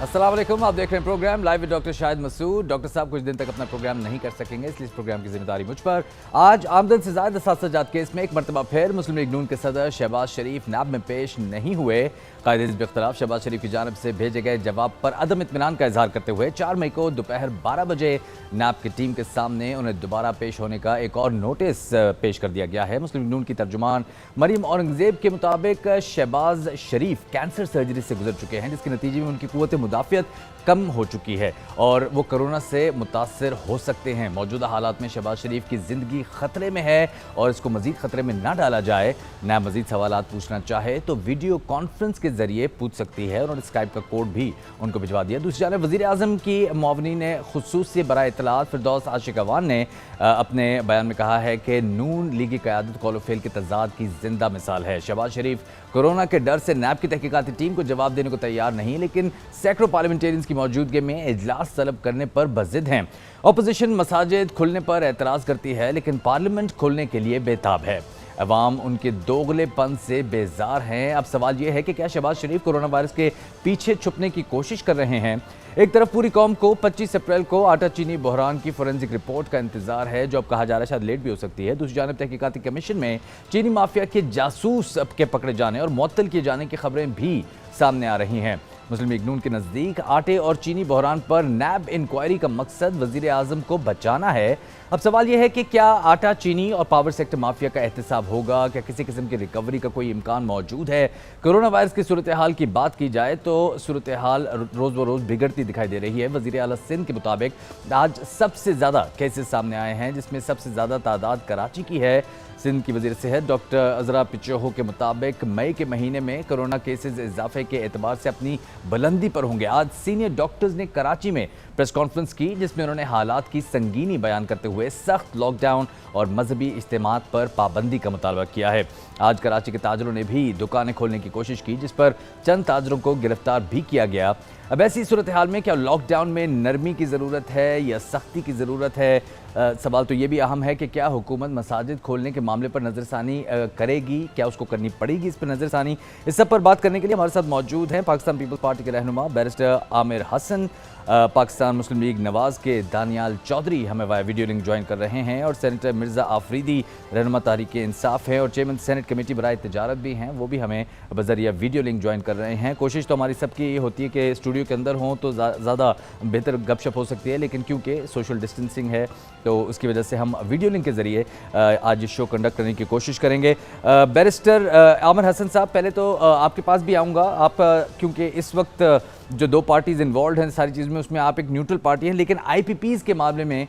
अस्सलाम वालेकुम, आप देख रहे हैं program live with doctor Shahid Masood. Doctor साहब कुछ दिन तक अपना प्रोग्राम नहीं कर सकेंगे, इसलिए इस प्रोग्राम की जिम्मेदारी मुझ पर। आज आमदन से ज़ायद असातिज़ात केस में एक मरतबा फिर मुस्लिम लीग नून के सदर शहबाज शरीफ नैब में पेश नहीं हुए। कायदे हिज़्ब इख्तिलाफ शहबाज शरीफ की जानब से भेजे गए जवाब पर अदम इत्मीनान का इजहार करते हुए 4 मई को दोपहर 12 बजे नैब की टीम के सामने उन्हें दोबारा पेश होने का एक और नोटिस पेश कर दिया गया है। मुस्लिम लीग नून की तर्जुमान मरीम औरंगजेब के मुताबिक शहबाज शरीफ कैंसर सर्जरी से गुजर चुके हैं, जिसके नतीजे में उनकी कुव्वत मुदाफ़ियत कम हो चुकी है और वो कोरोना से मुतासर हो सकते हैं। मौजूदा हालात में शहबाज शरीफ की ज़िंदगी ख़तरे में है और इसको मज़ीद ख़तरे में ना डाला जाए। नैब मज़ीद सवालात पूछना चाहे तो वीडियो कॉन्फ्रेंस के ज़रिए पूछ सकती है। उन्होंने स्काइप का कोड भी उनको भिजवा दिया। दूसरी जानब वज़ीर आज़म की मुआवनीन ख़ुसूसी बराए इत्तलात फिरदौस आशिक अवान ने अपने बयान में कहा है कि नून लीगी क़यादत कौल फेल के तज़ाद की जिंदा मिसाल है। शहबाज शरीफ कोरोना के डर से नैब की तहकीकाती टीम को जवाब देने को तैयार नहीं, लेकिन सैकड़ों पार्लियामेंटेरियंस की मौजूदगी में इजलास तलब करने पर बज़िद हैं। अपोजिशन मसाजिद खुलने पर एतराज़ करती है, लेकिन पार्लियामेंट खोलने के लिए बेताब है। अवाम उनके दोगलेपन से बेजार हैं। अब सवाल यह है कि क्या शहबाज शरीफ कोरोना वायरस के पीछे छुपने की कोशिश कर रहे हैं। एक तरफ पूरी कौम को 25 अप्रैल को आटा चीनी बहरान की फोरेंसिक रिपोर्ट का इंतजार है, जो अब कहा जा रहा है शायद लेट भी हो सकती है। दूसरी जानब तहकीकाती कमीशन में चीनी माफिया के जासूस के पकड़े जाने और मुअत्तल किए जाने की खबरें भी सामने आ रही हैं। मुस्लिम लीग नून के नज़दीक आटे और चीनी बहरान पर नैब इंक्वायरी का मकसद वज़ीर आज़म को बचाना है। अब सवाल यह है कि क्या आटा चीनी और पावर सेक्टर माफिया का एहतसाब होगा, क्या किसी किस्म की रिकवरी का कोई इम्कान मौजूद है। कोरोना वायरस की सूरत हाल की बात की जाए तो सूरत हाल रोज़ ब रोज़ बिगड़ती दिखाई दे रही है। वज़ीर आला सिंध के मुताबिक आज सबसे ज़्यादा केसेस सामने आए हैं, जिसमें सबसे ज़्यादा तादाद कराची की है। सिंध की वज़ीर सेहत डॉक्टर अजरा पिचोहो के मुताबिक मई के महीने में कोरोना केसेस इजाफे के एतबार से अपनी बुलंदी पर होंगे। आज सीनियर डॉक्टर्स ने कराची में प्रेस कॉन्फ्रेंस की, जिसमें उन्होंने हालात की संगीनी बयान करते हुए सख्त लॉकडाउन और मजहबी इज्तिमात पर पाबंदी का मुतालबा किया है। आज कराची के ताजरों ने भी दुकानें खोलने की कोशिश की, जिस पर चंद ताजरों को गिरफ्तार भी किया गया। अब ऐसी सूरत हाल में क्या लॉकडाउन में नरमी की ज़रूरत है या सख्ती की ज़रूरत है। सवाल तो ये भी अहम है कि क्या हुकूमत मसाजिद खोलने के मामले पर नज़रसानी करेगी, क्या उसको करनी पड़ेगी इस पर नज़रसानी। इस सब पर बात करने के लिए हमारे साथ मौजूद हैं पाकिस्तान पीपल्स पार्टी के रहनुमा बैरिस्टर आमिर हसन, पाकिस्तान मुस्लिम लीग नवाज़ के दानियाल चौधरी हमें वाया वीडियो लिंक ज्वाइन कर रहे हैं, और सेनेटर मिर्ज़ा आफरीदी रहनुमा तहरीक इंसाफ है और चेयरमैन सेनेट कमेटी बराए तिजारत भी हैं, वो भी हमें बजरिया वीडियो लिंक ज्वाइन कर रहे हैं। कोशिश तो हमारी सबकी ये होती है कि स्टूडियो के अंदर हों तो ज़्यादा बेहतर गपशप हो सकती है, लेकिन क्योंकि सोशल डिस्टेंसिंग है तो उसकी वजह से हम वीडियो लिंक के ज़रिए आज शो कंडक्ट करने की कोशिश करेंगे। बैरिस्टर आमिर हसन साहब, पहले तो आपके पास भी आऊँगा। आप क्योंकि इस वक्त जो दो पार्टीज़ इन्वॉल्व हैं सारी चीज़ में, उसमें आप एक न्यूट्रल पार्टी हैं, लेकिन IPPs के मामले में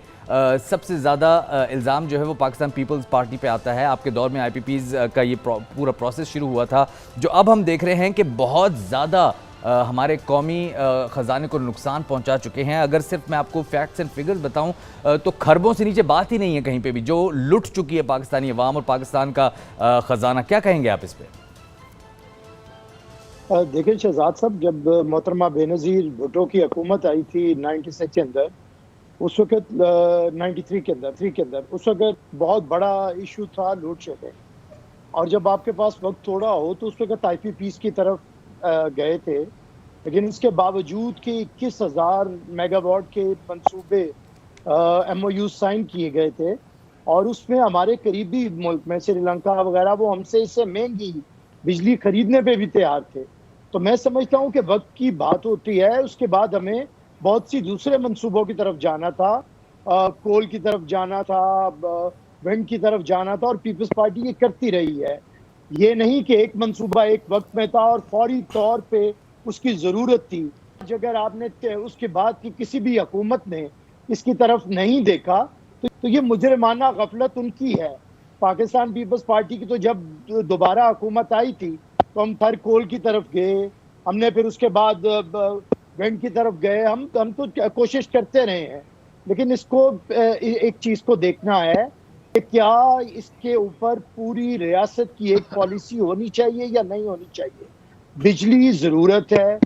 सबसे ज़्यादा इल्ज़ाम जो है वो पाकिस्तान पीपल्स पार्टी पे आता है। आपके दौर में IPPs का ये पूरा प्रोसेस शुरू हुआ था, जो अब हम देख रहे हैं कि बहुत ज़्यादा हमारे कौमी ख़जाने को नुकसान पहुंचा चुके हैं। अगर सिर्फ मैं आपको फैक्ट्स एंड फिगर्स बताऊं तो खरबों से नीचे बात ही नहीं है कहीं पे भी, जो लुट चुकी है पाकिस्तानी अवाम और पाकिस्तान का ख़जाना। क्या कहेंगे आप इस पर? देखिए शहजाद साहब, जब मोहतरमा बेनज़ीर भुट्टो की हुकूमत आई थी 96 के अंदर, उस वक्त 93 के अंदर 3 के अंदर, उस वक्त बहुत बड़ा इशू था लोड शेडिंग। और जब आपके पास वक्त थोड़ा हो तो उस वक्त IPPs की तरफ गए थे, लेकिन इसके बावजूद कि 21,000 मेगावाट के मंसूबे MOU साइन किए गए थे और उसमें हमारे करीबी मुल्क में श्रीलंका वगैरह वो हमसे इससे महंगी बिजली खरीदने पे भी तैयार थे। तो मैं समझता हूँ कि वक्त की बात होती है, उसके बाद हमें बहुत सी दूसरे मंसूबों की तरफ जाना था, कोल की तरफ जाना था, विंड की तरफ जाना था, और पीपल्स पार्टी ये करती रही है। ये नहीं कि एक मंसूबा एक वक्त में था और फौरी तौर पे उसकी ज़रूरत थी। अगर आपने उसके बाद की किसी भी हुकूमत ने इसकी तरफ नहीं देखा तो ये मुजरिमाना गफलत उनकी है। पाकिस्तान पीपल्स पार्टी की तो जब दोबारा हुकूमत आई थी तो हम फिर कोल की तरफ गए, हमने फिर उसके बाद विंड की तरफ गए, हम तो कोशिश करते रहे हैं। लेकिन इसको एक चीज़ को देखना है कि क्या इसके ऊपर पूरी रियासत की एक पॉलिसी होनी चाहिए या नहीं होनी चाहिए। बिजली ज़रूरत है,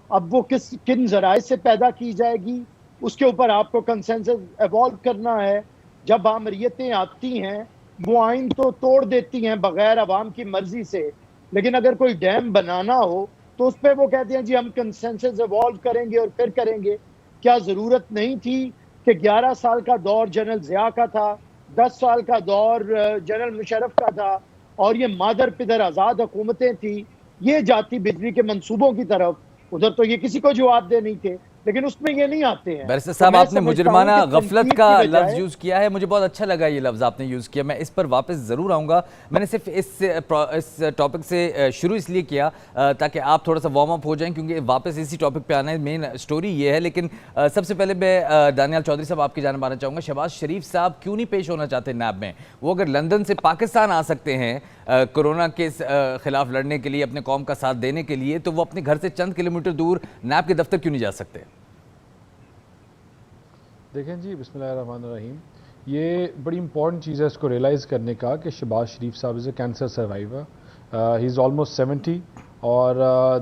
अब वो किन ज़राए से पैदा की जाएगी उसके ऊपर आपको कंसेंसस एवॉल्व करना है। जब आमरीतें आती हैं वो आइन तो तोड़ देती हैं बगैर अवाम की मर्जी से, लेकिन अगर कोई डैम बनाना हो तो उस पर वो कहते हैं जी हम कंसेंसस इवॉल्व करेंगे और फिर करेंगे। क्या ज़रूरत नहीं थी कि 11 साल का दौर जनरल ज़िया का था, 10 साल का दौर जनरल मुशर्रफ का था, और ये मादर पिदर आज़ाद हुकूमतें थी, ये जाती बिजली के मंसूबों की तरफ, उधर तो ये किसी को जवाब दे नहीं थे, लेकिन उसमें ये नहीं आते हैं। बैरिस्टर तो साहब, मैं आपने समझता हूं मुजरिमाना कि गफलत तनकीद का की लफ्ज़ बजाय यूज़ किया है, मुझे बहुत अच्छा लगा ये लफ्ज़ आपने यूज़ किया। मैं इस पर वापस ज़रूर आऊँगा। मैंने सिर्फ इस टॉपिक से शुरू इसलिए किया ताकि आप थोड़ा सा वार्म अप हो जाएं, क्योंकि वापस इसी टॉपिक पे आना है, मेन स्टोरी ये है। लेकिन सबसे पहले मैं दानियाल चौधरी साहब आपकी जानब आना चाहूँगा। शहबाज शरीफ साहब क्यों नहीं पेश होना चाहते नैब में? वो अगर लंदन से पाकिस्तान आ सकते हैं कोरोना के खिलाफ लड़ने के लिए, अपने कौम का साथ देने के लिए, तो वो अपने घर से चंद किलोमीटर दूर नैब के दफ्तर क्यों नहीं जा सकते? देखें जी, बिस्मिल्लाहिर्रहमानिर्रहीम, ये बड़ी इंपॉर्टेंट चीज़ है इसको रियलाइज़ करने का कि शहबाज शरीफ साहब is a cancer survivor, he is almost 70 और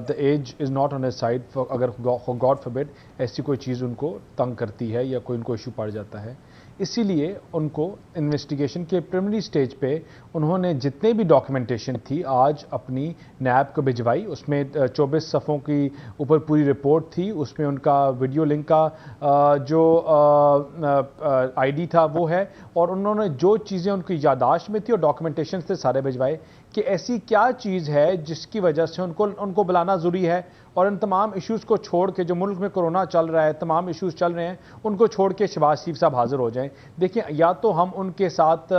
the age is not on a side. अगर गॉड फॉरबिड ऐसी कोई चीज़ उनको तंग करती है या कोई उनको इशू पड़ जाता है, इसीलिए उनको इन्वेस्टिगेशन के प्रिलिमिनरी स्टेज पे उन्होंने जितने भी डॉक्यूमेंटेशन थी आज अपनी नैब को भिजवाई। उसमें 24 सफ़ों की ऊपर पूरी रिपोर्ट थी, उसमें उनका वीडियो लिंक का जो आईडी था वो है, और उन्होंने जो चीज़ें उनकी यादाश्त में थी और डॉक्यूमेंटेशन से सारे भिजवाए कि ऐसी क्या चीज़ है जिसकी वजह से उनको बुलाना ज़रूरी है। और इन तमाम इश्यूज़ को छोड़ के, जो मुल्क में कोरोना चल रहा है, तमाम इश्यूज़ चल रहे हैं, उनको छोड़ के शहबाज शरीफ साहब हाजिर हो जाएं। देखिए, या तो हम उनके साथ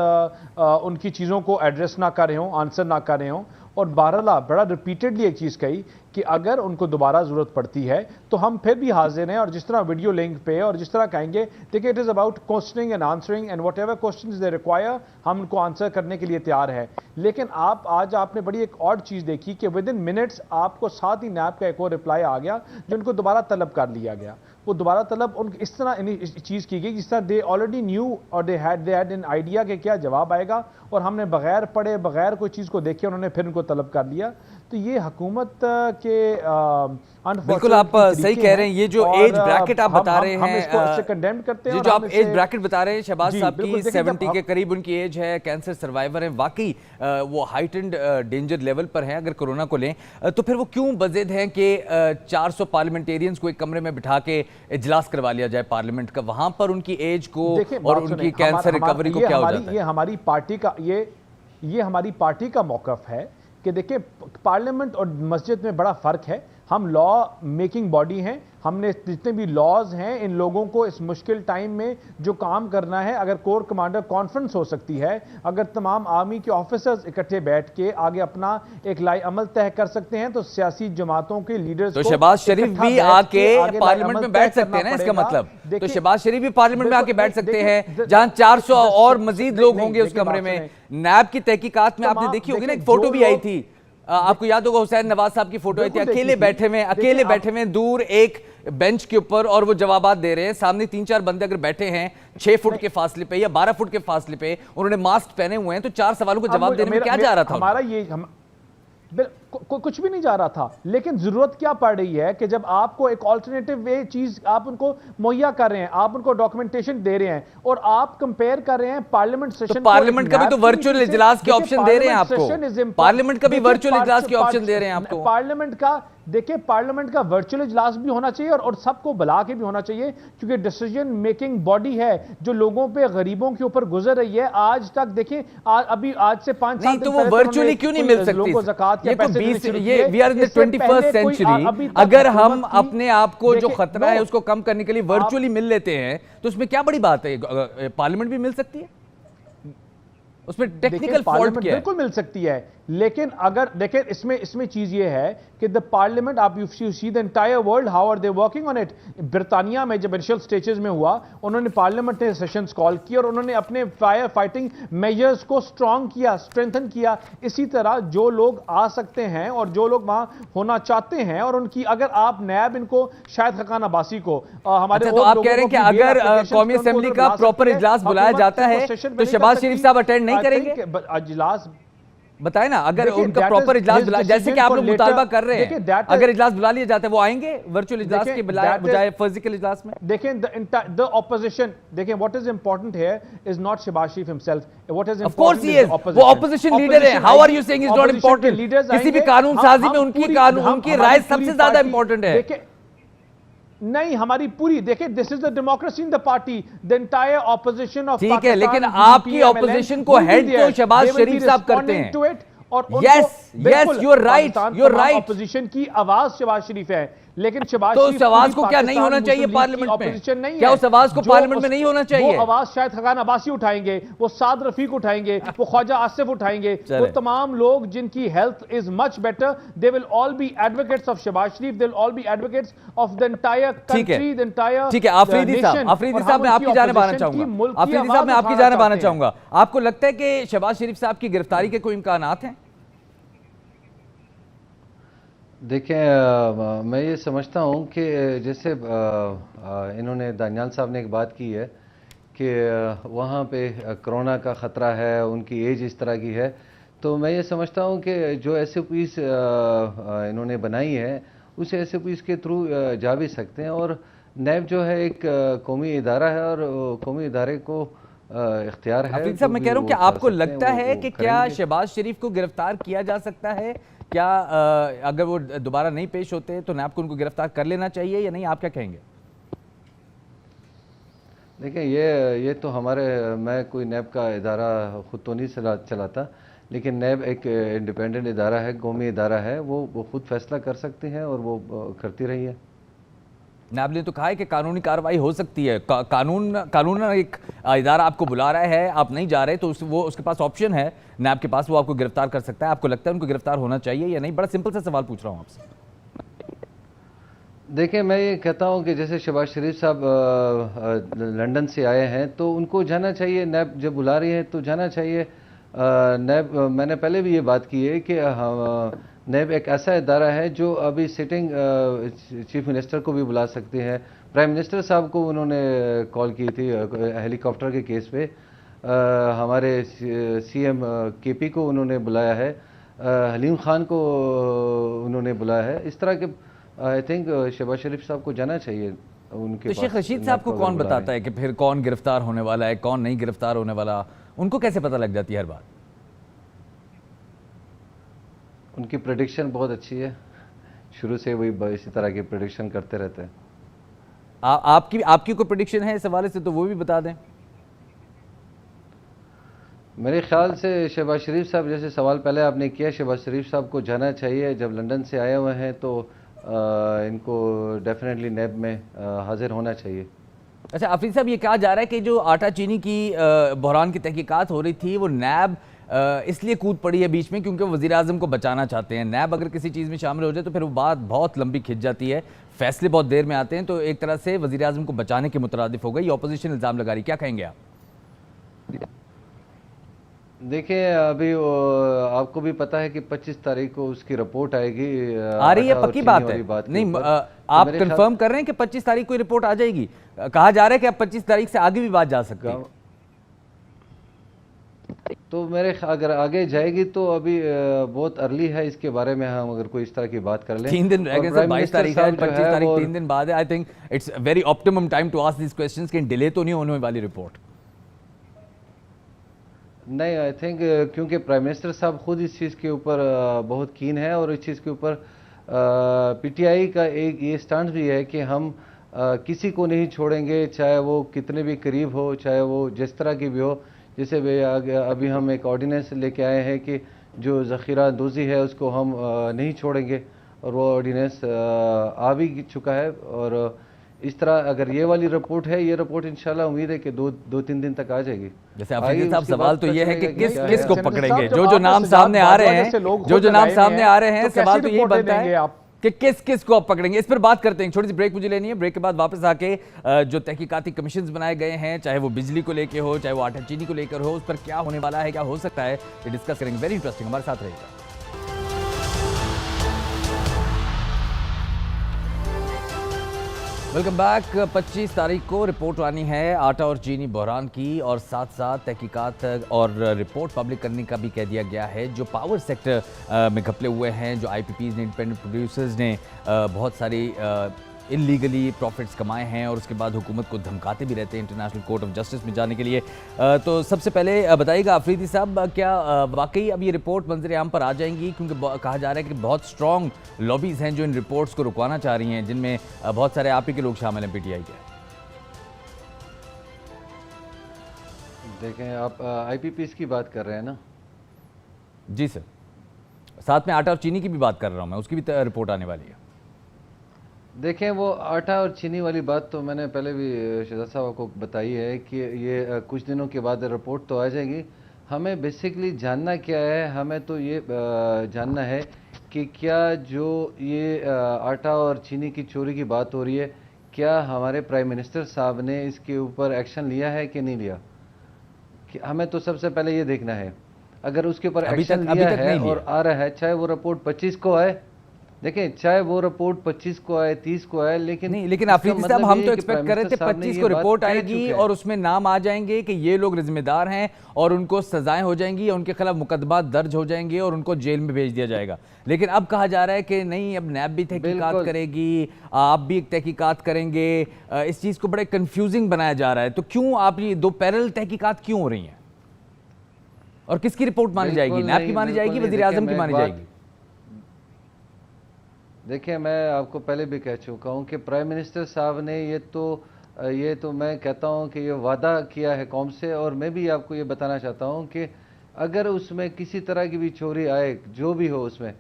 उनकी चीज़ों को एड्रेस ना कर रहे हों, आंसर ना कर रहे हों, और बारला बड़ा रिपीटेडली एक चीज़ कही कि अगर उनको दोबारा ज़रूरत पड़ती है तो हम फिर भी हाजिर हैं। और जिस तरह वीडियो लिंक पे और जिस तरह कहेंगे, देखिए, it is about questioning and answering and what ever question they require, हम उनको आंसर करने के लिए तैयार है। लेकिन आज आपने बड़ी एक और चीज़ देखी कि विद इन मिनट्स आपको साथ ही नैब का एक और रिप्लाई आ गया जो उनको दोबारा तलब कर लिया गया। वो दोबारा तलब उन इस तरह चीज़ की गई जिस तरह दे ऑलरेडी न्यू और दे हैड एन आइडिया कि क्या जवाब आएगा, और हमने बगैर पढ़े बगैर कोई चीज़ को देखे उन्होंने फिर उनको तलब कर लिया। तो ये हुकूमत के बिल्कुल आप सही कह रहे हैं। ये जो एज ब्रैकेट आप बता रहे हैं, इसको कंडेम करते हैं। जो आप एज ब्रैकेट बता रहे हैं, शहबाज साहब की 70 के करीब उनकी एज है, कैंसर सर्वाइवर हैं, वाकई वो हाइटेंड डेंजर लेवल पर हैं। अगर कोरोना को लें तो फिर वो क्यों बज़िद हैं कि 400 पार्लियामेंटेरियंस को एक कमरे में बिठा के इजलास करवा लिया जाए पार्लियामेंट का? वहां पर उनकी एज को और उनकी कैंसर रिकवरी को क्या हो जाता है? ये हमारी पार्टी का ये हमारी पार्टी का मौक़िफ़ है कि देखिए, पार्लियामेंट और मस्जिद में बड़ा फ़र्क है। हम लॉ मेकिंग बॉडी हैं, हमने जितने भी लॉज हैं, इन लोगों को इस मुश्किल टाइम में जो काम करना है, अगर कोर कमांडर कॉन्फ्रेंस हो सकती है, अगर तमाम आर्मी के ऑफिसर्स इकट्ठे बैठ के आगे अपना एक लाई अमल तय कर सकते हैं, तो सियासी जमातों के लीडर्स तो शहबाज शरीफ भी आके पार्लियामेंट में बैठ सकते हैं ना? इसका मतलब तो शहबाज शरीफ भी पार्लियामेंट में आके बैठ सकते हैं, जहां 400 और मजीद लोग होंगे उस कमरे में। नैब की तहकीकात में आपने देखी होगी ना, एक फोटो भी आई थी, आपको याद होगा, हुसैन नवाज साहब की फोटो आई थी, अकेले बैठे हुए दूर एक बेंच के ऊपर, और वो जवाबात दे रहे हैं। सामने 3-4 बंदे अगर बैठे हैं 6 फुट के फासले पे या 12 फुट के फासले पे, उन्होंने मास्क पहने हुए हैं, तो 4 सवालों को जवाब देने में क्या जा रहा था? हमारा ये कुछ भी नहीं जा रहा था, लेकिन जरूरत क्या पड़ रही है कि जब आपको एक ऑल्टरनेटिव वे चीज आप उनको मुहैया कर रहे हैं, आप उनको डॉक्यूमेंटेशन दे रहे हैं, और आप कंपेयर कर रहे हैं पार्लियामेंट सेशन। तो पार्लियामेंट का भी तो वर्चुअल इजलास के ऑप्शन दे रहे हैं आपको। पार्लियामेंट का भी वर्चुअल इजलास के ऑप्शन दे रहे हैं आपको। पार्लियामेंट का देखिए, पार्लियामेंट का वर्चुअल इजलास भी होना चाहिए और सबको बुला के भी होना चाहिए, क्योंकि डिसीजन मेकिंग बॉडी है जो लोगों पे, गरीबों के ऊपर गुजर रही है। आज तक देखिए, अभी आज से 5 साल तो वो वर्चुअली क्यों नहीं मिल सकती? ये we are in the 21st century. अगर हम अपने आप को जो खतरा है उसको कम करने के लिए वर्चुअली मिल लेते हैं, तो उसमें क्या बड़ी बात है? पार्लियामेंट भी मिल सकती है, उसमें टेक्निकल फॉल्ट क्या है? बिल्कुल मिल सकती है, लेकिन अगर देखिए, इसमें चीज ये है कि द पार्लियामेंट, आप you see the entire world, how are they working on it. Britannia में जब इनिशियल स्टेजेस में हुआ, उन्होंने पार्लियामेंट ने सेशंस कॉल किए और उन्होंने अपने फायर फाइटिंग मेजर्स को स्ट्रांग किया, स्ट्रेंथन किया। इसी तरह जो लोग आ सकते हैं और जो लोग वहां होना चाहते हैं, और उनकी, अगर आप नैब इनको शायद खकान अब्बासी को हमारे, तो आप कह रहे हैं कि अगर कौमी असेंबली का प्रॉपर इजलास बुलाया जाता है तो शहबाज शरीफ साहब अटेंड नहीं करेंगे? इजलास बताए ना, अगर देखिए, उनका that प्रॉपर is इजलास his बुला, जैसे कि decision आप for लोग later- मुतालबा कर रहे देखिए, हैं, that is- अगर इजलास बुला लिया जाता है वो आएंगे वर्चुअल इजलास देखिए, के that is- बजाय फिजिकल इजलास में? देखें the opposition, देखें what is important here is not Shehbaz Sharif himself. What is Of important course he is is. the opposition. वो opposition leader है. How are you saying it's not Opposition के important? leaders किसी भी आएंगे, कानून हम- साजी हम में उनकी पूरी- कानून हम- उनकी हमारी राय पूरी सबसे ज्यादा पार्टी- इंपॉर्टेंट है. देखिए, नहीं, हमारी पूरी, देखिए, this is the democracy in the party, the entire opposition of ठीक है, लेकिन आपकी opposition को head तो शहबाज शरीफ साहब करते हैं. और Yes, yes, you're right, you're right. Opposition की आवाज शहबाज शरीफ है, लेकिन शहबाज तो शरीफ उस आवाज पूरी को क्या नहीं पाकिस्तान होना चाहिए मुस्लिम लीग की पार्लियामेंट में? ऑपोजिशन नहीं क्या है। उस आवाज को जो पार्लियामेंट में उस- नहीं होना चाहिए? वो आवाज शायद हकान अब्बासी उठाएंगे, वो साद रफीक उठाएंगे, वो ख्वाजा आसिफ उठाएंगे, चले। वो तमाम लोग जिनकी health is much better, they will all be advocates of Shahbaz Sharif, they will all be advocates of the entire ठीक है, कंट्री, द एंटायर ठीक है. आफरीदी साहब मैं आपकी जानिब आना चाहूंगा. आफरीदी साहब मैं आपकी जानिब आना चाहूंगा. आपको लगता है कि शहबाज शरीफ साहब की गिरफ्तारी के कोई इम्कानात हैं? देखें, मैं ये समझता हूँ कि जैसे इन्होंने दानियाल साहब ने एक बात की है कि वहाँ पे कोरोना का ख़तरा है, उनकी एज इस तरह की है, तो मैं ये समझता हूँ कि जो SOPs इन्होंने बनाई है उस SOPs के थ्रू जा भी सकते हैं. और नैब जो है एक कौमी इदारा है और कौमी इदारे को इख्तियार है. आफरीदी साहब मैं कह रहा हूँ कि आपको लगता है कि क्या शहबाज शरीफ को गिरफ्तार किया जा सकता है? क्या अगर वो दोबारा नहीं पेश होते तो नैब को उनको गिरफ्तार कर लेना चाहिए या नहीं? आप क्या कहेंगे? देखिए, ये तो मैं कोई नैब का इदारा खुद तो नहीं चलाता, लेकिन नैब एक इंडिपेंडेंट इदारा है, कौमी इदारा है, वो खुद फैसला कर सकती है और वो करती रही है. नैब ने तो कहा है कि कानूनी कार्रवाई हो सकती है. कानून एक इदारा आपको बुला रहा है, आप नहीं जा रहे तो वो उसके पास ऑप्शन है नैब के पास, वो आपको गिरफ्तार कर सकता है. आपको लगता है उनको गिरफ्तार होना चाहिए या नहीं? बड़ा सिंपल सा सवाल पूछ रहा हूँ आपसे. देखिए, मैं ये कहता हूँ कि जैसे शहबाज शरीफ साहब लंदन से आए हैं तो उनको जाना चाहिए. नैब जब बुला रही है तो जाना चाहिए. नैब, मैंने पहले भी ये बात की है कि नैब एक ऐसा इदारा है जो अभी सिटिंग चीफ मिनिस्टर को भी बुला सकती है. प्राइम मिनिस्टर साहब को उन्होंने कॉल की थी हेलीकॉप्टर के केस पे. हमारे CM KP को उन्होंने बुलाया है, हलीम खान को उन्होंने बुलाया है. इस तरह के आई थिंक शहबाज शरीफ साहब को जाना चाहिए उनके तो पास. शेख रशीद साहब को कौन बताता है कि फिर कौन गिरफ्तार होने वाला है, कौन नहीं गिरफ्तार होने वाला? उनको कैसे पता लग जाती है हर बात? उनकी प्रेडिक्शन बहुत अच्छी है, शुरू से वही इसी तरह की प्रेडिक्शन करते रहते हैं. आपकी कोई प्रेडिक्शन है इस हवाले से तो वो भी बता दें. मेरे ख्याल से शहबाज शरीफ साहब, जैसे सवाल पहले आपने किया, शहबाज शरीफ साहब को जाना चाहिए. जब लंदन से आए हुए हैं तो इनको डेफिनेटली नैब में हाजिर होना चाहिए. अच्छा आफरीदी साहब, ये कहा जा रहा है कि जो आटा चीनी की बहरान की तहकीकात हो रही थी वो नैब इसलिए कूद पड़ी है बीच में क्योंकि वो वज़ीर आज़म को बचाना चाहते हैं. नैब अगर किसी चीज़ में शामिल हो जाए तो फिर वो बात बहुत लंबी खिंच जाती है, फैसले बहुत देर में आते हैं, तो एक तरह से वज़ीर आज़म को बचाने के मुतरादिफ हो गई. ऑपोजिशन इल्ज़ाम लगा रही, क्या कहेंगे आप? देखिए, अभी आपको भी पता है कि 25 तारीख को उसकी रिपोर्ट आएगी. आ रही है, पक्की बात है. नहीं, आप कंफर्म कर रहे हैं कि 25 तारीख को रिपोर्ट आ जाएगी? कहा जा रहा है कि अब 25 तारीख से आगे भी बात जा सकती है. तो अगर आगे जाएगी तो अभी बहुत अर्ली है इसके बारे में हम अगर कोई इस तरह की बात कर लें. 3 दिन रह गए सर, 22 तारीख है, 25 तारीख 3 दिन बाद है. I think it's very optimum time to ask this questions कि डिले तो नहीं होने वाली रिपोर्ट. नहीं, आई थिंक क्योंकि प्राइम मिनिस्टर साहब खुद इस चीज़ के ऊपर बहुत कीन है और इस चीज़ के ऊपर PTI का एक ये स्टैंड भी है कि हम किसी को नहीं छोड़ेंगे, चाहे वो कितने भी करीब हो, चाहे वो जिस तरह की भी हो. जैसे अभी हम एक ऑर्डिनेंस लेके आए हैं कि जो ज़ख़ीरा अंदोज़ी है उसको हम नहीं छोड़ेंगे और वो ऑर्डिनेंस आ भी चुका है. और इस तरह अगर ये वाली रिपोर्ट है, ये रिपोर्ट इंशाल्लाह उम्मीद है कि 2-3 दिन तक आ जाएगी. जैसे आफरीदी साहब, सवाल तो ये है कि किस को पकड़ेंगे? जो जो नाम सामने आ रहे हैं, जो नाम सामने आ रहे हैं, सवाल तो यही बनता है कि किस को आप पकड़ेंगे. इस पर बात करते हैं. छोटी सी ब्रेक मुझे लेनी है. ब्रेक के बाद वापस आके जो तहकीकाती कमीशन बनाए गए हैं, चाहे वो बिजली को लेकर हो, चाहे वो आटा चीनी को लेकर हो, उस पर क्या होने वाला है, क्या हो सकता है, ये डिस्कस करेंगे. वेरी इंटरेस्टिंग, हमारे साथ रहेगा. Welcome back. 25 तारीख को रिपोर्ट आनी है आटा और चीनी बहरान की, और साथ साथ तहकीकात और रिपोर्ट पब्लिक करने का भी कह दिया गया है। जो पावर सेक्टर में घपले हुए हैं, जो आईपीपीज ने, इंडिपेंडेंट प्रोड्यूसर्स ने बहुत सारी इलीगली प्रॉफिट्स कमाए हैं और उसके बाद हुकूमत को धमकाते भी रहते हैं इंटरनेशनल कोर्ट ऑफ जस्टिस में जाने के लिए। तो सबसे पहले बताइएगा अफरीदी साहब, क्या वाकई अब ये रिपोर्ट मंजर आम पर आ जाएंगी? क्योंकि कहा जा रहा है कि बहुत स्ट्रॉन्ग लॉबीज़ हैं जो इन रिपोर्ट्स को रुकवाना चाह रही हैं, जिनमें बहुत सारे आप ही के लोग शामिल हैं पीटीआई के। देखें, आप आईपीपीस की बात कर रहे हैं ना? जी सर, साथ में आटा और चीनी की भी बात कर रहा हूँ मैं, उसकी भी रिपोर्ट आने वाली है। देखें, वो आटा और चीनी वाली बात तो मैंने पहले भी शहजाद साहब को बताई है कि ये कुछ दिनों के बाद रिपोर्ट तो आ जाएगी। हमें बेसिकली जानना क्या है, हमें तो ये जानना है कि क्या जो ये आटा और चीनी की चोरी की बात हो रही है, क्या हमारे प्राइम मिनिस्टर साहब ने इसके ऊपर एक्शन लिया है कि नहीं लिया। कि हमें तो सबसे पहले ये देखना है। अगर उसके ऊपर एक्शन लिया है और आ रहा है, चाहे वो रिपोर्ट 25 को आए, देखें चाहे वो रिपोर्ट 25 को आए, 30 को आए, लेकिन अफरीदी साहब, हम तो एक्सपेक्ट कर रहे थे 25 को रिपोर्ट आएगी और उसमें नाम आ जाएंगे कि ये लोग जिम्मेदार हैं और उनको सजाएं हो जाएंगी, उनके खिलाफ मुकदमा दर्ज हो जाएंगे और उनको जेल में भेज दिया जाएगा। लेकिन अब कहा जा रहा है कि नहीं, अब नैब भी तहकीकात करेगी, आप भी एक तहकीकात करेंगे। इस चीज को बड़े कंफ्यूजिंग बनाया जा रहा है। तो क्यों आप ये दो पैरेलल तहकीकात क्यों हो रही हैं? और किसकी रिपोर्ट मानी जाएगी? नैब की मानी जाएगी, वजीर आजम की मानी जाएगी? देखिए, मैं आपको पहले भी कह चुका हूँ कि प्राइम मिनिस्टर साहब ने ये तो मैं कहता हूँ कि ये वादा किया है कौम से, और मैं भी आपको ये बताना चाहता हूँ कि अगर उसमें किसी तरह की भी चोरी आए, जो भी हो उसमें,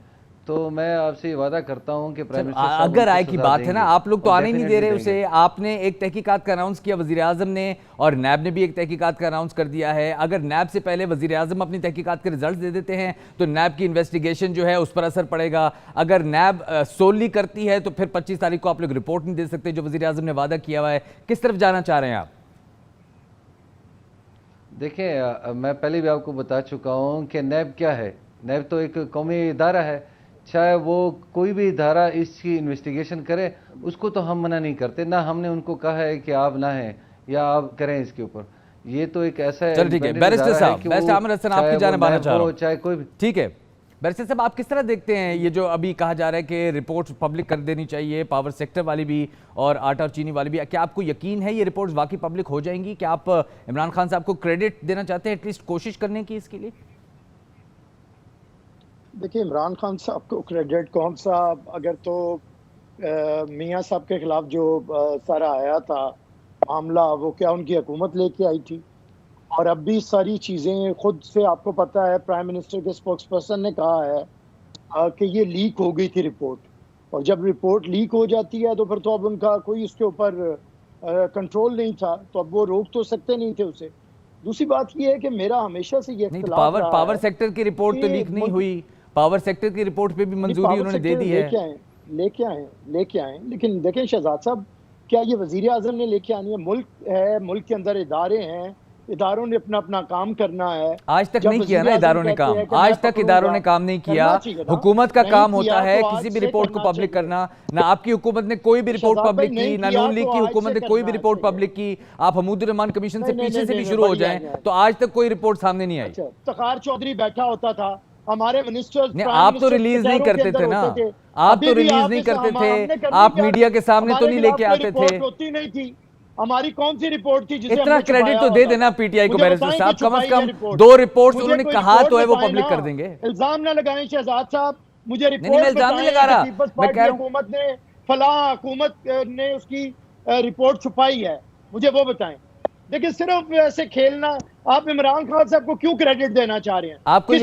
तो मैं आपसे ये वादा करता हूँ कि प्राइम मिनिस्टर साहब अगर आए की बात है ना, आप लोग तो आने ही नहीं दे रहे उसे। आपने एक तहकीकात का अनाउंस किया, वजीर आजम ने, और नैब ने भी एक तहकीकात का अनाउंस कर दिया है। अगर नैब से पहले वजीर आजम अपनी तहकीकात के रिजल्ट दे देते हैं तो नैब की इन्वेस्टिगेशन जो है उस पर असर पड़ेगा। अगर नैब सोली करती है तो फिर 25 तारीख को आप लोग रिपोर्ट नहीं दे सकते, जो वजीर आजम ने वादा किया हुआ है। किस तरफ जाना चाह रहे हैं आप? देखिए, मैं पहले भी आपको बता चुका हूँ कि नैब क्या है। नैब तो एक कौमी इदारा है, चाहे वो कोई भी इदारा इसकी इन्वेस्टिगेशन करे, उसको तो हम मना नहीं करते, ना हमने उनको कहा है कि आप ना हैं या आप करें इसके ऊपर। ये तो एक ऐसा चल ठीक है, बैरिस्टर साहब, बैरिस्टर आमिर हसन, आपकी जानिब आना चाह रहा हूं, चाहे कोई भी। ठीक है बैरिस्टर साहब, आप किस तरह देखते हैं ये जो अभी कहा जा रहा है कि रिपोर्ट पब्लिक कर देनी चाहिए, पावर सेक्टर वाली भी और आटा और चीनी वाली भी? क्या आपको यकीन है ये रिपोर्ट्स वाकई पब्लिक हो जाएंगी? क्या आप इमरान खान साहब को क्रेडिट देना चाहते हैं एटलीस्ट कोशिश करने की इसके लिए? देखिए, इमरान खान साहब को क्रेडिट कौन सा, अगर तो मियां साहब के खिलाफ जो सारा आया था मामला, वो क्या उनकी हुकूमत लेके आई थी? और अब भी सारी चीज़ें खुद से, आपको पता है प्राइम मिनिस्टर के स्पोक्स पर्सन ने कहा है कि ये लीक हो गई थी रिपोर्ट, और जब रिपोर्ट लीक हो जाती है तो फिर तो अब उनका कोई उसके ऊपर कंट्रोल नहीं था, तो अब वो रोक तो सकते नहीं थे उसे। दूसरी बात ये है कि मेरा हमेशा से ये पावर सेक्टर की रिपोर्ट तो लीक नहीं हुई, पावर सेक्टर की रिपोर्ट पे भी मंजूरी उन्होंने दे दी है। लेके आए, लेकिन देखें शहजाद साहब, क्या ये वजीर आजम ने लेके आनी है? मुल्क है, मुल्क के अंदर इदारे हैं, इदारों ने अपना अपना काम करना है। आज तक नहीं किया ना इदारों ने काम, आज तक इदारों ने काम नहीं किया। हुकूमत का काम होता है किसी भी रिपोर्ट को पब्लिक करना। ना आपकी हुकूमत ने कोई भी रिपोर्ट पब्लिक की, ना नून लीग की हुकूमत ने कोई भी रिपोर्ट पब्लिक की। आप हमीदुर रहमान कमीशन से पीछे से भी शुरू हो जाएं तो आज तक कोई रिपोर्ट सामने नहीं आई। तखार चौधरी बैठा होता था, हमारे मिनिस्टर्स, आप तो रिलीज नहीं करते थे ना, आप तो रिलीज नहीं करते थे, आप मीडिया के सामने तो नहीं लेके आते थे। होती नहीं थी, हमारी कौन सी रिपोर्ट थी जिसे इतना क्रेडिट तो दे देना पीटीआई को बैरिस्टर साहब, कम से कम 2 रिपोर्ट्स उन्होंने कहा तो है वो पब्लिक कर देंगे। इल्जाम ना लगाएं शहजाद साहब, मुझे रिपोर्ट नहीं, मैं इल्जाम नहीं लगा रहा, मैं कह रहा हूं हुकूमत ने, फलां हुकूमत ने उसकी रिपोर्ट छुपाई है, मुझे वो बताएं। देखिए, सिर्फ ऐसे खेलना, आप इमरान खान साहब को क्यों क्रेडिट देना चाह रहे हैं? आपको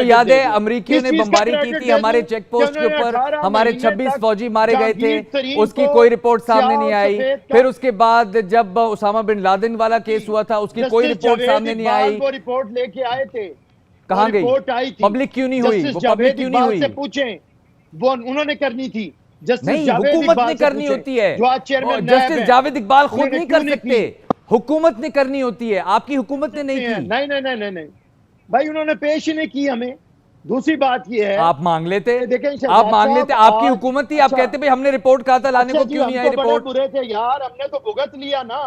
याद है अमेरिकियों ने बमबारी की थी हमारे चेक पोस्ट के ऊपर, हमारे 26 फौजी मारे गए थे, उसकी कोई रिपोर्ट सामने नहीं आई। फिर उसके बाद जब उसामा बिन लादेन वाला केस हुआ था, उसकी कोई रिपोर्ट सामने नहीं आई। वो रिपोर्ट लेके आए थे, कहां गई? पब्लिक क्यों नहीं हुई? वो पब्लिक क्यों नहीं हुई? पूछें, वो उन्होंने करनी थी। नहीं, हुकूमत ने करनी होती है, जस्टिस जावेद इकबाल खुद नहीं कर सकते, हुकूमत ने करनी होती है, आपकी हुकूमत ने नहीं की। नहीं भाई, उन्होंने पेश ही नहीं की हमें। दूसरी बात ये है, आप मांग लेते, देखें शहजाद आप मांग लेते, साहब, आपकी आज- हुकूमत थी, आप अच्छा, कहते भाई हमने रिपोर्ट कहा था लाने अच्छा को, जी, क्यों हम नहीं आई तो बड़े रिपोर्ट? बुरे थे यार, हमने तो भुगत लिया ना,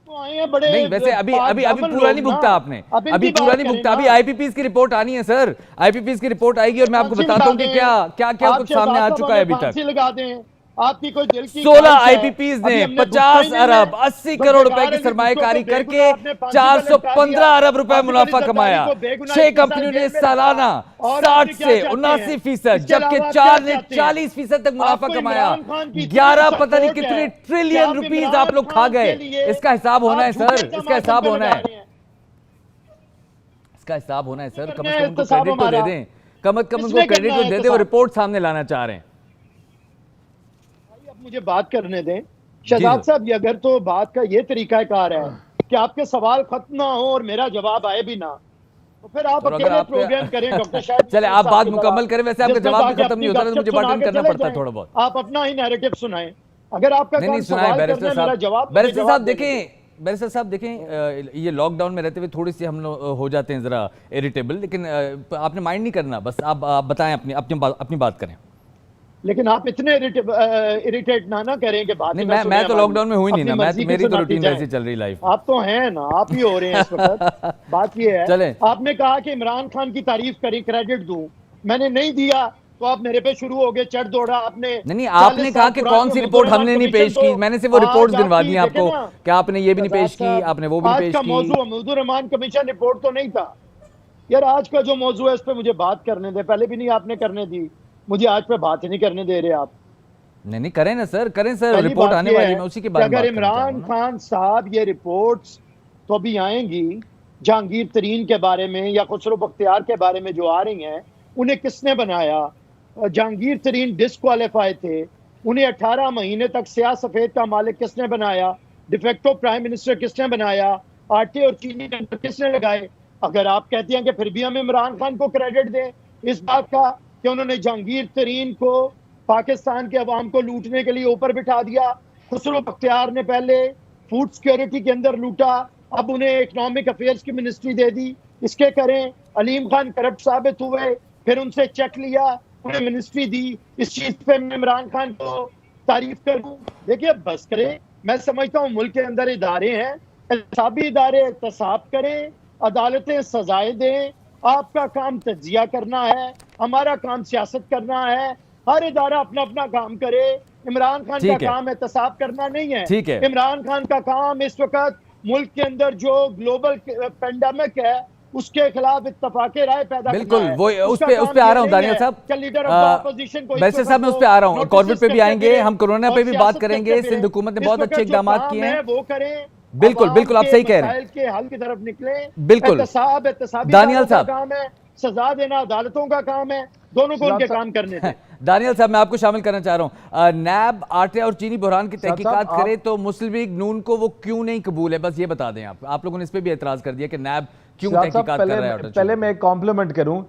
तो आए हैं बड़े नहीं वैसे अभी पाक अभी अभी दामन पूरा लोग नहीं ना। भुगता आपने, अब इनकी अभी पूरा बात नहीं करें भुगता, ना। अभी आईपीपीस की रिपोर्ट आनी है सर, आईपीपीस की रिपोर्ट आएगी और मैं आपको फांसी बताता लगा हूं कि दें, क्या क्या क्या आप कुछ सामने आ शहजाद चुका है साहब अभी तक। फांसी लगा दें, आपकी कोई दिल की 16 ख्वाहिश है, आईपीपीस ने अभी हमने भुगता 50 ही नहीं अरब है। 80 जो करोड़ रुपए बेकार की है जी, सरमाएकारी भुट्टो को करके बेगुनाह आपने फांसी पे लटका 415 दिया। अरब रुपए आपने मुनाफा अली कमाया, जरदारी को बेगुनाह 6 इतनी सारी कंपनियों ने जेल में सालाना रखा। और 60 आप क्या से चाहते 79%, हैं? इसके जबकि अलावा आप 4 क्या ने चाहते हैं? 40% तक मुनाफा आपको कमाया। इमरान खान की इतनी 11 पता नहीं सपोर्ट कितने है कि ट्रिलियन आप रुपीस इमरान आप लोग खा खान गए। के लिए इसका हिसाब होना है आप सर, झूठे इसका इल्जामात हिसाब पे होना लगा है, रहे हैं। इसका हिसाब होना है सर, कम करना से है कम उनको एहतसाब क्रेडिट तो दे हमारा। दें, कम से कम उनको किसने क्रेडिट करना तो है दे दें, वो एहतसाब? रिपोर्ट सामने लाना चाह रहे हैं। भाई, अब मुझे बात करने दें जी शहजाद सर। साहब, ये अगर तो बात का ये तरीकाकार है कि आपके सवाल खत्म ना हो और मेरा जवाब आए भी ना, तो फिर आप और अगर अकेले आपके प्रोग्राम करें डॉक्टर शाहिद चले मसूद आप साहब बात की मुकम्मल तरह, करें, वैसे आपका जिसमें जवाब भी जाके खत्म अपनी नहीं होता, तो गपशप मुझे सुना बटन के करना चले पड़ता है जाएं। थोड़ा बहुत। आप अपना ही नैरेटिव सुनाएं। अगर आपका नहीं काम नहीं सुनाए सवाल बैरिस्टर करना है, मेरा साहब, जवाब मुझे बैरिस्टर जवाब साहब देने दें। देखें, बैरिस्टर साहब देखें, ये लॉकडाउन में रहते हुए थोड़ी सी हम लोग हो जाते हैं जरा इरिटेबल, लेकिन आपने माइंड नहीं करना, बस आप बताएं, अपनी बात करें। लेकिन आप इतने इरिटेट ना करें कि बात नहीं ही ना सुने मैं तो हमारी, लॉकडाउन में हुई नहीं अपनी ना, मैं मर्जी तो की मेरी तो सुनाती रूटीन जाएं। वैसी चल रही लाइफ। आप तो हैं ना, आप ही हो रहे हैं इस वक्त। बात ये है, चलें। आपने कहा कि इमरान खान की तारीफ करी, क्रेडिट दूं, मैंने नहीं दिया तो आप मेरे पे शुरू हो गए चढ़ दौड़ा। आपने नहीं आपने कहा कि कौन सी रिपोर्ट हमने नहीं पेश की, मैंने सिर्फ वो रिपोर्ट्स गिनवा दी आपको, क्या आपने ये भी नहीं पेश की, आपने वो भी नहीं आज पेश का की। मौजू महमूदुर रहमान कमीशन रिपोर्ट तो नहीं था यार। आज का जो मौजू है इस पे मुझे बात करने दे, पहले भी नहीं आपने करने दी, मुझे आज पे बात ही नहीं करने दे रहे आप। नहीं करें ना सर, करें सर, पहली रिपोर्ट बात आने ये वाली है है, मैं उसी के कि बारे में अगर बात करना चाह रहा इमरान हूं ना। खान साहब ये रिपोर्ट्स तो अभी आएंगी जहांगीर तरीन के बारे में या खुसरो बख्तियार के बारे में जो आ रही हैं, उन्हें किसने बनाया? जहांगीर तरीन डिस्क्वालीफाई थे, उन्हें 18 महीने तक स्याह सफेद का मालिक किसने बनाया? डिफेक्टो प्राइम मिनिस्टर किसने बनाया? आटे और चीनी के अंदर किसने लगाए? अगर आप कहते हैं कि फिर भी हम इमरान खान को क्रेडिट दें इस बात का कि उन्होंने जहांगीर तरीन को पाकिस्तान के अवाम को लूटने के लिए ऊपर बिठा दिया, खुसरो बख्तियार ने पहले फूड सिक्योरिटी के अंदर लूटा, अब उन्हें इकोनॉमिक अफेयर्स की मिनिस्ट्री दे दी, इसके करें। अलीम खान करप्ट साबित हुए, फिर उनसे चेक लिया, उन्हें मिनिस्ट्री दी। इस चीज पे मैं इमरान खान को तारीफ करूं? देखिए बस करें, मैं समझता हूं मुल्क के अंदर इदारे हैं, एहतसाबी इदारे एहतसाब करें, अदालतें सजाएं दें। आपका काम तज्जिया करना है, हमारा काम सियासत करना है। हर इदारा अपना अपना काम करे। इमरान खान का काम एहतसाब करना नहीं है। ठीक है। इमरान खान का काम इस वक्त मुल्क के अंदर जो ग्लोबल पेंडेमिक है उसके खिलाफ इत्तफाक़े राय पैदा बिल्कुल करना है। वो उस पे आ रहा हूं दानियल साहब, वैसे साहब मैं उस पे आ रहा हूं, कॉर्बेट पे भी आएंगे, हम कोरोना पे भी बात करेंगे। सिंध हुकूमत ने बहुत अच्छे इकदाम किए हैं, वो करें। बिल्कुल बिल्कुल आप सही कह रहे हैं, के हल की तरफ निकले। बिल्कुल दानियल साहब, काम है सजा देना, अदालतों का काम है, दोनों को उनके काम करने थे। दानियल साहब मैं आपको शामिल करना चाह रहा हूं, नैब आटे और चीनी बहरान की तहकीकात करे तो मुस्लिम लीग नून को वो क्यों नहीं कबूल है, बस ये बता दें। आप लोगों ने इस पे भी एतराज कर दिया कि नैब क्यों तहकीकात कर रहा है। पहले मैं कॉम्प्लीमेंट करूं,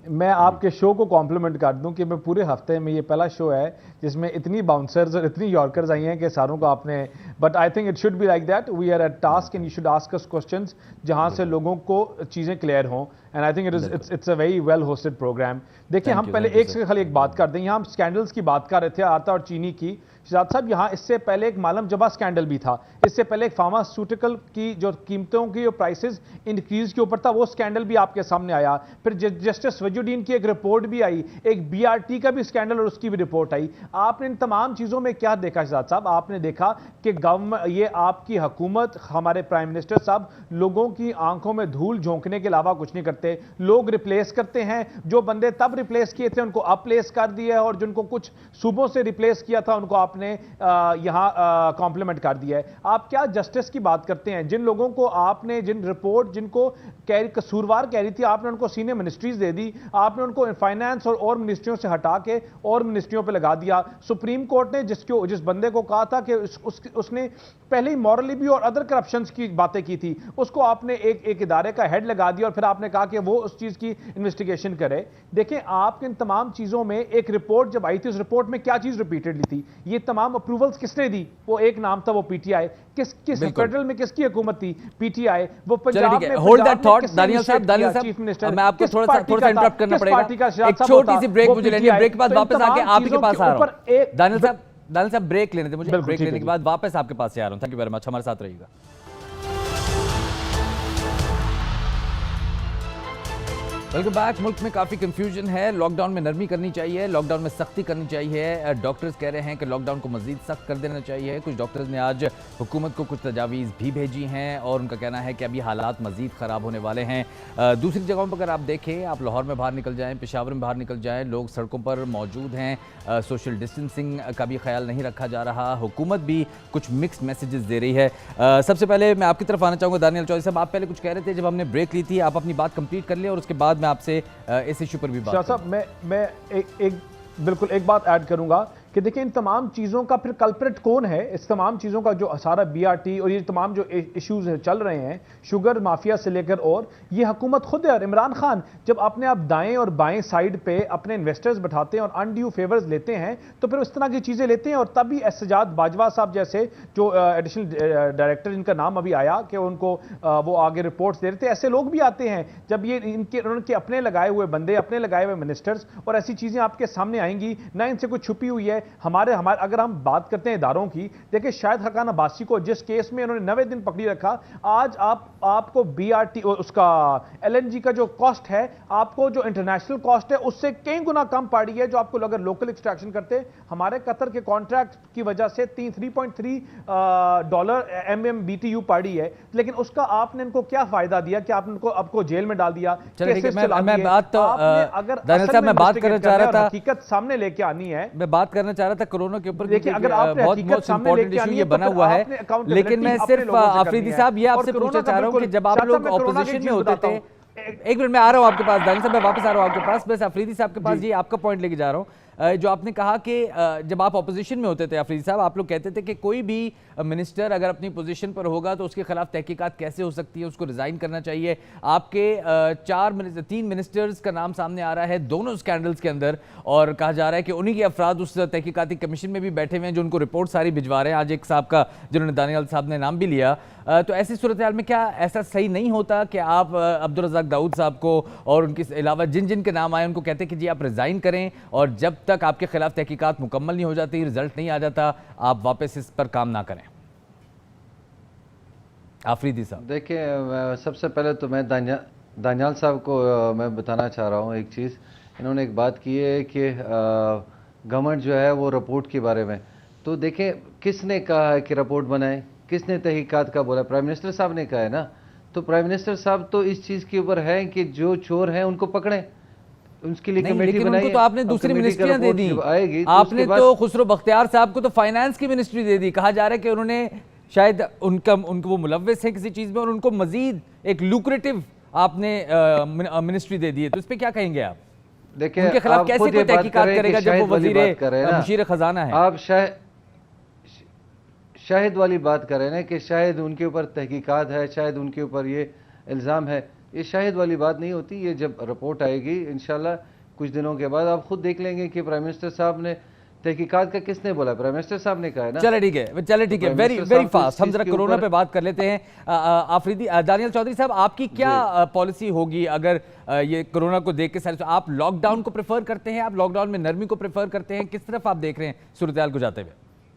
मैं आपके शो को कॉम्प्लीमेंट कर दूं कि मैं पूरे हफ्ते में ये पहला शो है जिसमें इतनी बाउंसर्स और इतनी यॉर्कर्स आई हैं कि सारों को आपने, but I think it should be like that, we are at task and you should ask us questions जहां से लोगों को चीजें क्लियर हों, and I think it's a very well hosted program. देखिए हम पहले एक से खाली एक बात कर दें, यहाँ हम स्कैंडल्स की बात कर रहे थे, आटा और चीनी की। शहजाद साहब यहाँ इससे पहले एक मालम जबा स्कैंडल भी था, इससे पहले एक फार्मास्यूटिकल की जो कीमतों की जो प्राइसेस इंक्रीज के ऊपर था वो स्कैंडल भी आपके सामने आया। फिर जस्टिस वजुद्दीन की एक रिपोर्ट भी आई, एक बीआरटी का भी स्कैंडल और उसकी भी रिपोर्ट आई। आपने इन तमाम चीजों में क्या देखा शहजाद साहब? आपने देखा कि गवर्नमेंट, ये आपकी हुकूमत, हमारे प्राइम मिनिस्टर साहब लोगों की आंखों में धूल झोंकने के अलावा कुछ नहीं करते। लोग रिप्लेस करते हैं, जो बंदे तब रिप्लेस किए थे उनको अब प्लेस कर दिया है, और जिनको कुछ सूबों से रिप्लेस किया था उनको आपने यहां कॉम्प्लीमेंट कर दिया है। आप क्या जस्टिस की बात करते हैं? जिन लोगों को आपने, जिन रिपोर्ट जिनको कसूरवार कह रही थी, आपने उनको सीनियर मिनिस्ट्रीज दे दी, आपने उनको फाइनेंस और मिनिस्ट्रियों से हटा के और मिनिस्ट्रियों पे लगा दिया। सुप्रीम कोर्ट ने जिस बंदे को कहा था कि उसने पहले ही मॉरली भी और अदर करप्शन की बातें की थी, उसको आपने एक इदारे का हेड लगा दिया और फिर आपने कहा ताकि वो उस चीज़ की इन्वेस्टिगेशन करे। देखें, आपके इन तमाम चीज़ों में एक रिपोर्ट जब आई थी, उस रिपोर्ट में क्या चीज़ रिपीटेडली थी? ये तमाम अप्रूवल्स किसने दी? वो एक नाम था, वो पीटीआई। किस फेडरल में किसकी हुकूमत थी? पीटीआई। वो पंजाब में होल्ड दैट थॉट दानियल साहब, चीफ मिनिस्टर, मैं आपको थोड़ा सा इंटरप्ट करना पड़ेगा। एक छोटी सी ब्रेक मुझे लेनी है, ब्रेक के बाद वापस आके आप ही के पास आ रहा हूं। दानियल साहब ब्रेक लेने थे मुझे, ब्रेक लेने के बाद वापस आपके पास से आ रहा हूं। थैंक यू वेरी मच, हमारे साथ रहिएगा। Welcome back. मुल्क में काफ़ी कंफ्यूजन है। लॉकडाउन में नरमी करनी चाहिए, लॉकडाउन में सख्ती करनी चाहिए। डॉक्टर्स कह रहे हैं कि लॉकडाउन को मजीद सख्त कर देना चाहिए। कुछ डॉक्टर्स ने आज हुकूमत को कुछ तजावीज़ भी भेजी हैं और उनका कहना है कि अभी हालात मजीद ख़राब होने वाले हैं। दूसरी जगहों पर अगर आप देखें, आप लाहौर में बाहर निकल जाएँ, पेशावर में बाहर निकल जाएँ, लोग सड़कों पर मौजूद हैं। सोशल डिस्टेंसिंग का भी ख्याल नहीं रखा जा रहा। हुकूमत भी कुछ मिक्स मैसेजेस दे रही है। सबसे पहले मैं आपकी तरफ आना चाहूँगा दानियल चौधरी साहब। आप पहले कुछ कह रहे थे, जब हमने ब्रेक ली थी, आप अपनी बात कंप्लीट कर लें और उसके बाद मैं आपसे इस इशू पर भी बात साहब मैं बिल्कुल एक बात ऐड करूंगा कि देखिए, इन तमाम चीज़ों का फिर कल्प्रिट कौन है? इस तमाम चीज़ों का जो सारा बीआरटी और ये तमाम जो इश्यूज चल रहे हैं, शुगर माफिया से लेकर, और ये हुकूमत खुद है। और इमरान खान जब अपने आप दाएं और बाएं साइड पे अपने इन्वेस्टर्स बैठाते हैं और अनड्यू फेवर्स लेते हैं, तो फिर उस तरह की चीज़ें लेते हैं। और तभी एहतजाज बाजवा साहब जैसे जो एडिशनल डायरेक्टर, जिनका नाम अभी आया कि उनको वो आगे रिपोर्ट्स दे रहे थे, ऐसे लोग भी आते हैं जब ये उनके अपने लगाए हुए बंदे, अपने लगाए हुए मिनिस्टर्स, और ऐसी चीज़ें आपके सामने आएंगी ना, इनसे कुछ छुपी हुई है। हमारे अगर हम बात करते हैं इदारों की, देखिए शाहिद हकान अब्बासी को जिस केस में उन्होंने 90 दिन पकड़ी रखा, आज आपको बीआरटी उसका एलएनजी का जो कॉस्ट है, आपको जो इंटरनेशनल कॉस्ट है उससे कई गुना कम पड़ी है। जो आपको अगर लोकल एक्सट्रैक्शन करते, हमारे कतर के कॉन्ट्रैक्ट की वजह से $3.3 MMBTU पड़ी है, लेकिन उसका आपने इनको क्या फायदा दिया कि आपको जेल में डाल दिया? मैं बात करना चाह रहा था, हकीकत सामने लेके आनी है। मैं बात करना चाह रहा था कोरोना के ऊपर, देखिए अगर आपने बहुत इंपॉर्टेंट इशू ये बना हुआ है। लेकिन मैं सिर्फ आफरीदी साहब ये आपसे पूछना चाह रहा हूँ कि जब आप लोग ऑपोजिशन में होते थे, एक मिनट में आ रहा हूँ आपके पास दानिश साहब, मैं वापस आ रहा हूँ आपके पास, बस अफरीदी साहब के पास ये आपका पॉइंट लेके जा रहा हूँ। जो आपने कहा कि जब आप ऑपोजिशन में होते थे अफरीदी साहब, आप लोग कहते थे कि कोई भी मिनिस्टर अगर अपनी पोजीशन पर होगा तो उसके खिलाफ तहकीकात कैसे हो सकती है, उसको रिजाइन करना चाहिए। आपके 3 मिनिस्टर्स का नाम सामने आ रहा है दोनों स्कैंडल्स के अंदर, और कहा जा रहा है कि उन्हीं के अफराद उस तहकीकाती कमीशन में भी बैठे हुए हैं जो उनको रिपोर्ट सारी भिजवा रहे हैं। आज एक साहब का जिन्होंने दानियाल साहब ने नाम भी लिया। तो ऐसी सूरत हाल में क्या ऐसा सही नहीं होता कि आप अब्दुल रज़ाक दाऊद साहब को और उनके अलावा जिन जिन के नाम आए उनको कहते हैं कि जी आप रिजाइन करें, और जब तक आपके खिलाफ तहकीकात मुकम्मल नहीं हो जाती, रिजल्ट नहीं आ जाता, आप वापस इस पर काम ना करें? आफरीदी साहब देखिए, सबसे पहले तो मैं दानियाल साहब को मैं बताना चाह रहा हूँ एक चीज़। इन्होंने एक बात की है कि गवर्नमेंट जो है वो रिपोर्ट के बारे में, तो देखें किसने कहा है कि रिपोर्ट बनाए, किसने तहकीकात का बोला? प्राइम मिनिस्टर साहब ने कहा है ना। तो प्राइम मिनिस्टर साहब तो इस चीज़ के ऊपर है कि जो चोर हैं उनको पकड़ें, उसके लिए कमेटी बनाई। उनको तो आपने दूसरी मिनिस्ट्रियां दे दी, आपने तो खुसरो बख्तियार साहब को तो फाइनेंस की मिनिस्ट्री दे दी। कहा जा रहा है कि उन्होंने शायद उनको वो मुलव्विस है किसी चीज में और उनको मजीद एक लुक्रेटिव आपने मिनिस्ट्री दे दी है। तो इस पे क्या कहेंगे आप? देखिए उनके खिलाफ कैसे कोई तहकीकात करेगा जब वो मुशीर खजाना है? आप शाहिद वाली बात कर रहे हैं ना कि शायद उनके ऊपर तहकीकात है, शायद उनके ऊपर ये इल्ज़ाम है। ये शायद वाली बात नहीं होती। ये जब रिपोर्ट आएगी इंशाल्लाह कुछ दिनों के बाद आप खुद देख लेंगे कि प्राइम मिनिस्टर साहब ने तहकीकात का किसने बोला? प्राइम मिनिस्टर साहब ने कहा है ना। चले ठीक है, वेरी फास्ट हम जरा कोरोना पे बात कर लेते हैं। आफरीदी दानियल चौधरी साहब, आपकी क्या पॉलिसी होगी अगर ये कोरोना को देख के सारे? आप लॉकडाउन को प्रेफर करते हैं, आप लॉकडाउन में नरमी को प्रेफर करते हैं, किस तरफ आप देख रहे हैं सूरत-ए-हाल को जाते हुए?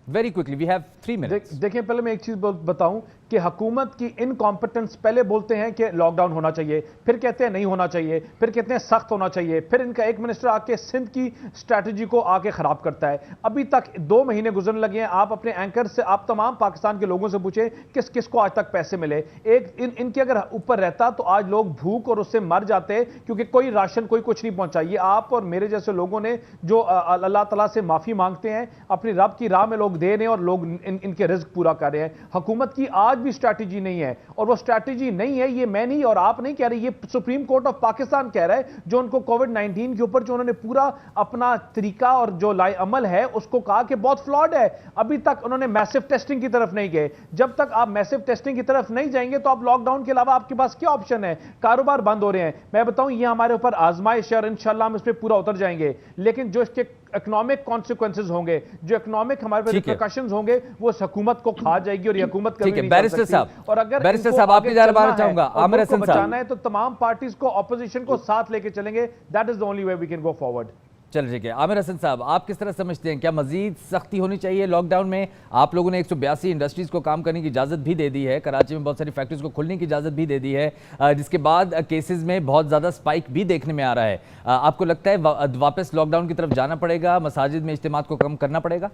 Very quickly, we have 3 minutes. देखिए पहले मैं एक चीज बताऊं कि हुकूमत की इनकॉम्पिटेंस, पहले बोलते हैं कि लॉकडाउन होना चाहिए, फिर कहते हैं नहीं होना चाहिए, फिर कहते हैं सख्त होना चाहिए, फिर इनका एक मिनिस्टर आके सिंध की स्ट्रैटेजी को आके खराब करता है। अभी तक 2 महीने गुजरने लगे हैं। आप अपने एंकर से, आप तमाम पाकिस्तान के लोगों से पूछे किस किस को आज तक पैसे मिले। इनके अगर ऊपर रहता तो आज लोग भूख और उससे मर जाते, क्योंकि कोई राशन कोई कुछ नहीं पहुंचा। ये आप और मेरे जैसे लोगों ने जो अल्लाह ताला से माफी मांगते हैं, अपनी रब की राह में लोग दे रहे हैं और लोग इनके रिज्क पूरा कर रहे हैं। हुकूमत की आज भी स्ट्रैटेजी नहीं है, और वो स्ट्रैटेजी नहीं है, ये मैं नहीं और आप नहीं कह रहे, ये सुप्रीम कोर्ट ऑफ पाकिस्तान कह रहा है, जो उनको कोविड-19 के ऊपर जो उन्होंने पूरा अपना तरीका और जो अमल है उसको कहा कि बहुत फ्लॉड है। अभी तक उन्होंने मैसिव टेस्टिंग की तरफ नहीं गए। जब तक आप मैसिव टेस्टिंग की तरफ नहीं जाएंगे तो आप लॉकडाउन के अलावा आपके पास क्या ऑप्शन है? कारोबार बंद हो रहे हैं। मैं बताऊं, ये हमारे ऊपर आजमाइश है और इंशाल्लाह हम इस पे पूरा उतर जाएंगे, लेकिन जो इसके इकोनॉमिक कॉन्सिक्वेंसेज होंगे, जो इकोनॉमिक हमारे पे रिपरकशंस होंगे, वो इस हुकूमत को खा जाएगी और ये हुकूमत कभी नहीं चल सकती। और अगर बैरिस्टर साहब आपकी जा रहा चाहूंगा, आमिर हसन साहब, बचाना है तो तमाम पार्टीज को, ऑपोजिशन को साथ लेके चलेंगे। That is the only way we can go forward. चलिए ठीक है। आमिर हसन साहब, आप किस तरह समझते हैं, क्या मजीद सख्ती होनी चाहिए लॉकडाउन में? आप लोगों ने 182 इंडस्ट्रीज को काम करने की इजाज़त भी दे दी है, कराची में बहुत सारी फैक्ट्रीज को खुलने की इजाज़त भी दे दी है, जिसके बाद केसेस में बहुत ज़्यादा स्पाइक भी देखने में आ रहा है। आपको लगता है वापस लॉकडाउन की तरफ जाना पड़ेगा, मसाजिद में इज्तिमात को कम करना पड़ेगा?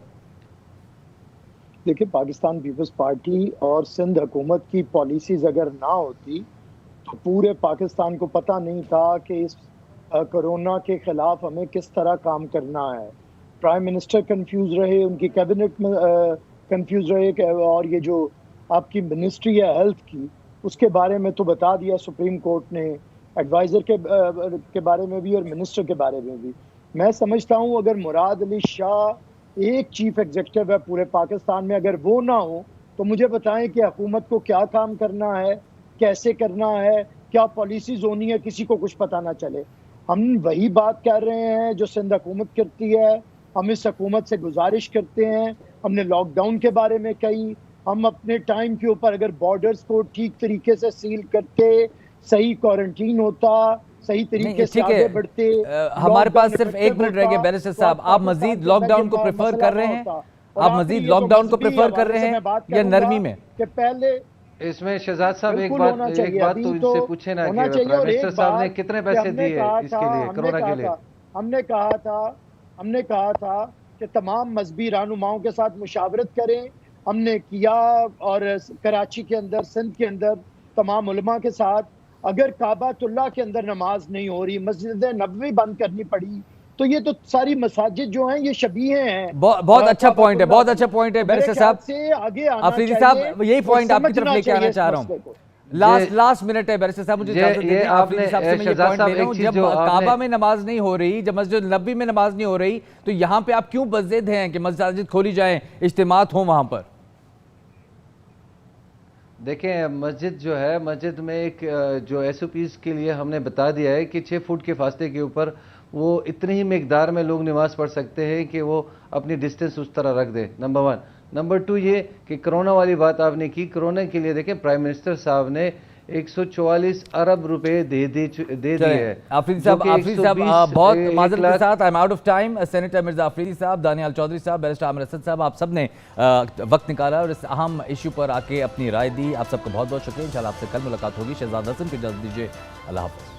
देखिए, पाकिस्तान पीपल्स पार्टी और सिंध हुकूमत की पॉलिसीज अगर ना होती तो पूरे पाकिस्तान को पता नहीं था कि इस कोरोना के खिलाफ हमें किस तरह काम करना है। प्राइम मिनिस्टर कंफ्यूज रहे, उनकी कैबिनेट में कंफ्यूज रहे, और ये जो आपकी मिनिस्ट्री है हेल्थ की, उसके बारे में तो बता दिया सुप्रीम कोर्ट ने, एडवाइज़र के बारे में भी और मिनिस्टर के बारे में भी। मैं समझता हूँ अगर मुराद अली शाह एक चीफ एग्जीक्यूटिव है पूरे पाकिस्तान में, अगर वो ना हो तो मुझे बताएं कि हुकूमत को क्या काम करना है, कैसे करना है, क्या पॉलिसीज होनी है, किसी को कुछ पता ना चले। हम वही बात कर रहे हैं जो सिंध हुकूमत करती है। हम इस हुकूमत से गुजारिश करते हैं, हमने लॉकडाउन के बारे में कही, हम अपने टाइम के ऊपर अगर बॉर्डर्स को ठीक तरीके से सील करते, सही क्वारंटीन होता, सही तरीके से आगे बढ़ते। हमारे पास सिर्फ 1 मिनट रह गया बैरिस्टर साहब, आप मजीद लॉकडाउन को प्रेफर कर रहे हैं? आप मजीद लॉकडाउन को प्रेफर कर रहे हैं या नरमी में? कि पहले इसमें शहजाद साहब एक बात तो इनसे पूछे ना कि प्राइम मिनिस्टर साहब ने कितने पैसे दिए इसके लिए, कोरोना के लिए? हमने कहा था कि तमाम मजहबी रहनुमाओं के साथ मुशावरत करें, हमने किया, और कराची के अंदर, सिंध के अंदर तमाम उलमा के साथ, अगर काबातुल्लाह के अंदर नमाज नहीं हो रही, मस्जिद नबवी बंद करनी पड़ी, तो ये तो सारी मसाजिद जो हैं ये शबीहे हैं। बहुत अच्छा पॉइंट है, बहुत अच्छा पॉइंट है बैरिस्टर साहब। से आगे अफरीदी साहब, यही पॉइंट आपकी तरफ लेके आना चाह रहा हूँ। लास्ट मिनट है बैरिस्टर साहब, मुझे इजाजत दीजिए। आफरीदी साहब से मैं ये पॉइंट ले रहा हूँ, जब काबा में नमाज नहीं हो रही, जब मस्जिद नबी में नमाज नहीं हो रही, तो यहाँ पे आप क्यों बज़िद हैं कि मस्जिद खोली जाए, इज्तिमात हो वहां पर? देखें, मस्जिद जो है, मस्जिद में एक जो SOPs के लिए हमने बता दिया है कि 6 फुट के फासले के ऊपर वो इतनी ही मिकदार में लोग नमाज पढ़ सकते हैं कि वो अपनी डिस्टेंस उस तरह रख दे, नंबर 1। नंबर 2 ये कि कोरोना वाली बात आपने की, कोरोना के लिए देखें प्राइम मिनिस्टर साहब ने 144 अरब रुपए दे दिए हैं। आफरीदी साहब बहुत माजरत के साथ, I am out of time. Senator Mirza Afridi साहब, दानियाल चौधरी साहब, बैरिस्टर आमिर हसन साहब, आप सब ने वक्त निकाला और इस अहम इशू पर आके अपनी राय दी। आप सबका बहुत बहुत शुक्रिया। इंशाल्लाह आपसे कल मुलाकात होगी। शहजाद हसन को इजाजत दीजिए, अल्लाह हाफ़िज़।